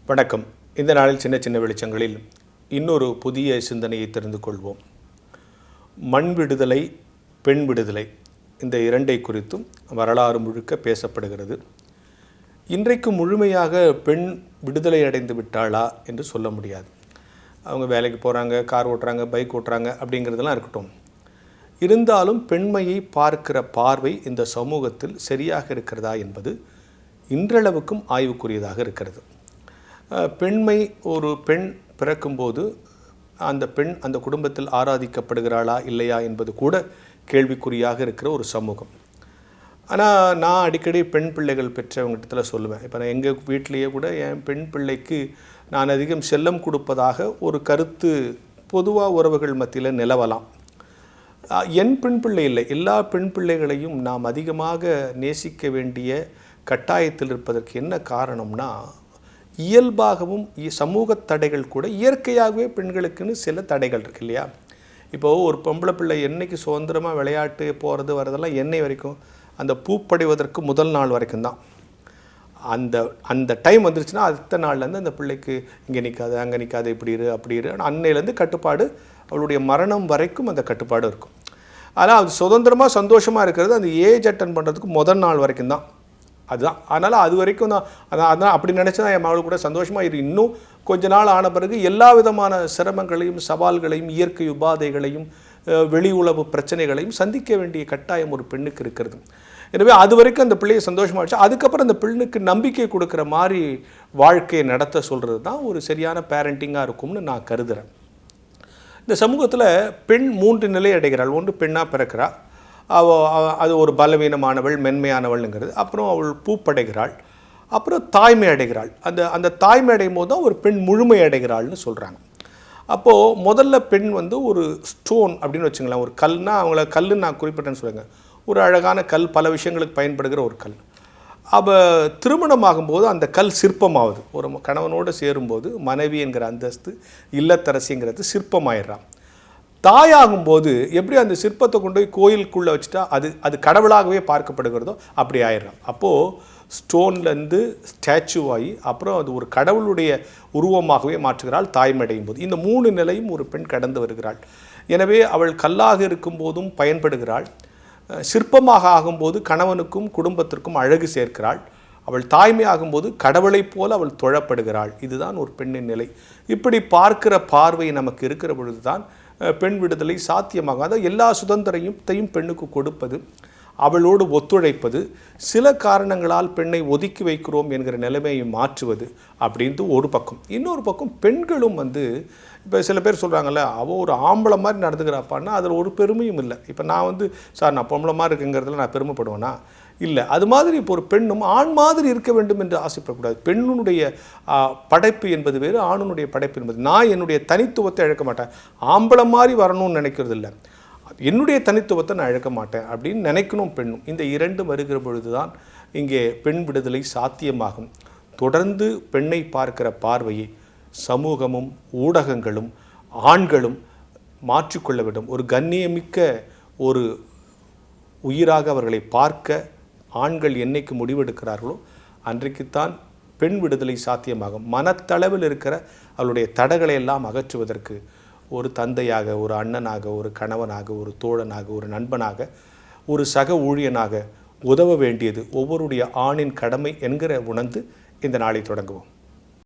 வணக்கம். இந்த நாளில் சின்ன சின்ன வெளிச்சங்களில் இன்னொரு புதிய சிந்தனையை தெரிந்து கொள்வோம். மண் விடுதலை, பெண் விடுதலை, இந்த இரண்டை குறித்தும் வரலாறு முழுக்க பேசப்படுகிறது. இன்றைக்கு முழுமையாக பெண் விடுதலை அடைந்து விட்டாளா என்று சொல்ல முடியாது. அவங்க வேலைக்கு போகிறாங்க, கார் ஓட்டுறாங்க, பைக் ஓட்டுறாங்க அப்படிங்கிறதெல்லாம் இருக்கட்டும். இருந்தாலும் பெண்மையை பார்க்கிற பார்வை இந்த சமூகத்தில் சரியாக இருக்கிறதா என்பது இன்றளவுக்கும் ஆய்வுக்குரியதாக இருக்கிறது. பெண்மை, ஒரு பெண் பிறக்கும்போது அந்த பெண் அந்த குடும்பத்தில் ஆராதிக்கப்படுகிறாளா இல்லையா என்பது கூட கேள்விக்குறியாக இருக்கிற ஒரு சமூகம். ஆனால் நான் அடிக்கடி பெண் பிள்ளைகள் பெற்றவங்கிட்ட சொல்லுவேன். இப்போ நான் எங்கள் வீட்டிலேயே கூட என் பெண் பிள்ளைக்கு நான் அதிகம் செல்லம் கொடுப்பதாக ஒரு கருத்து பொதுவாக உறவுகள் மத்தியில் நிலவலாம். என் பெண் பிள்ளை இல்லை, எல்லா பெண் பிள்ளைகளையும் நாம் அதிகமாக நேசிக்க வேண்டிய கட்டாயத்தில் இருப்பதற்கு என்ன காரணம்னா, இயல்பாகவும் சமூக தடைகள் கூட இயற்கையாகவே பெண்களுக்குன்னு சில தடைகள் இருக்கு இல்லையா? இப்போது ஒரு பொம்பளை பிள்ளை என்னைக்கு சுதந்திரமாக விளையாட்டு போகிறது வரதெல்லாம் என்னை வரைக்கும் அந்த பூப்படைவதற்கு முதல் நாள் வரைக்கும் தான். அந்த டைம் வந்துருச்சுன்னா அடுத்த நாள்லேருந்து அந்த பிள்ளைக்கு இங்கே நிற்காது, அங்கே நிற்காது, இப்படி இரு அப்படி இரு. அன்னையிலேருந்து கட்டுப்பாடு, அவளுடைய மரணம் வரைக்கும் அந்த கட்டுப்பாடு இருக்கும். ஆனால் அது சுதந்திரமாக சந்தோஷமாக இருக்கிறது அந்த ஏஜ் அட்டன் பண்ணுறதுக்கு முதல் நாள் வரைக்கும் தான். அதுதான். அதனால் அது வரைக்கும் தான் அதான் அப்படி நினச்சி தான் என் மகள் கூட சந்தோஷமாக இரு. இன்னும் கொஞ்ச நாள் ஆன பிறகு எல்லா விதமான சிரமங்களையும் சவால்களையும் இயற்கை உபாதைகளையும் வெளி உளவு பிரச்சனைகளையும் சந்திக்க வேண்டிய கட்டாயம் ஒரு பெண்ணுக்கு இருக்கிறது. எனவே அது வரைக்கும் அந்த பிள்ளையை சந்தோஷமாகிடுச்சு. அதுக்கப்புறம் அந்த பெண்ணுக்கு நம்பிக்கை கொடுக்குற மாதிரி வாழ்க்கையை நடத்த சொல்கிறது தான் ஒரு சரியான பேரண்டிங்காக இருக்கும்னு நான் கருதுகிறேன். இந்த சமூகத்தில் பெண் 3 நிலை அடைகிறாள். ஒன்று, பெண்ணாக பிறக்கிறாள், அது ஒரு பலவீனமானவள், மென்மையானவள்ங்கிறது. அப்புறம் அவள் பூப்படைகிறாள், அப்புறம் தாய்மை அடைகிறாள். அந்த தாய்மை அடையும் போது தான் ஒரு பெண் முழுமை அடைகிறாள்னு சொல்கிறாங்க. அப்போது முதல்ல பெண் ஒரு ஸ்டோன் அப்படின்னு வச்சுங்களேன். ஒரு கல்னா, அவங்கள கல்லுன்னு நான் குறிப்பிட்டேன்னு சொல்லுங்க, ஒரு அழகான கல், பல விஷயங்களுக்கு பயன்படுகிற ஒரு கல். அவள் திருமணமாகும்போது அந்த கல் சிற்பமாகுது. ஒரு கணவனோடு சேரும்போது மனைவி என்கிற அந்தஸ்து, இல்லத்தரசிங்கிறது சிற்பமாயிடுறான். தாயாகும்போது எப்படி அந்த சிற்பத்தை கொண்டு போய் கோயிலுக்குள்ளே வச்சுட்டா அது கடவுளாகவே பார்க்கப்படுகிறதோ அப்படி ஆயிடுறான். அப்போது ஸ்டோன்லேருந்து ஸ்டாச்சு ஆகி அப்புறம் அது ஒரு கடவுளுடைய உருவமாகவே மாற்றுகிறாள் தாய்மடையும் போது. இந்த 3 நிலையும் ஒரு பெண் கடந்து வருகிறாள். எனவே அவள் கல்லாக இருக்கும்போதும் பயன்படுகிறாள், சிற்பமாக ஆகும்போது கணவனுக்கும் குடும்பத்திற்கும் அழகு சேர்க்கிறாள், அவள் தாய்மை ஆகும்போது கடவுளைப் போல அவள் தொழப்படுகிறாள். இதுதான் ஒரு பெண்ணின் நிலை. இப்படி பார்க்கிற பார்வை நமக்கு இருக்கிற பொழுது தான் பெண் விடுதலை சாத்தியமாகும். அதாவது எல்லா சுதந்திரத்தையும் பெண்ணுக்கு கொடுப்பது, அவளோடு ஒத்துழைப்பது, சில காரணங்களால் பெண்ணை ஒதுக்கி வைக்கிறோம் என்கிற நிலைமையை மாற்றுவது அப்படின்ட்டு ஒரு பக்கம். இன்னொரு பக்கம் பெண்களும் இப்போ சில பேர் சொல்கிறாங்கல்ல, அவள் ஒரு ஆம்பளை மாதிரி நடந்துக்கிறாப்பான்னா அதில் ஒரு பெருமையும் இல்லை. இப்போ நான் சார் நான் பொம்பளை மாதிரி இருக்குங்கிறதுல நான் பெருமைப்படுவேன்னா இல்லை. அது மாதிரி இப்போ ஒரு பெண்ணும் ஆண் மாதிரி இருக்க வேண்டும் என்று ஆசைப்படக்கூடாது. பெண்ணுடைய படைப்பு என்பது வேறு, ஆணுடைய படைப்பு என்பது. நான் என்னுடைய தனித்துவத்தை இழக்க மாட்டேன், ஆம்பளை மாதிரி வரணும்னு நினைக்கிறது இல்லை, என்னுடைய தனித்துவத்தை நான் இழக்க மாட்டேன் அப்படின்னு நினைக்கணும் பெண்ணும். இந்த 2 வருகிற பொழுது தான் இங்கே பெண் விடுதலை சாத்தியமாகும். தொடர்ந்து பெண்ணை பார்க்கிற பார்வையை சமூகமும் ஊடகங்களும் ஆண்களும் மாற்றிக்கொள்ள வேண்டும். ஒரு கண்ணியமிக்க ஒரு உயிராக அவர்களை பார்க்க ஆண்கள் என்னைக்கு முடிவெடுக்கிறார்களோ அன்றைக்குத்தான் பெண் விடுதலை சாத்தியமாகும். மனத்தளவில் இருக்கிற அவளுடைய தடைகளை எல்லாம் அகற்றுவதற்கு ஒரு தந்தையாக, ஒரு அண்ணனாக, ஒரு கணவனாக, ஒரு தோழனாக, ஒரு நண்பனாக, ஒரு சக ஊழியனாக உதவ வேண்டியது ஒவ்வொருடைய ஆணின் கடமை என்கிற உணர்ந்து இந்த நாளை தொடங்குவோம்.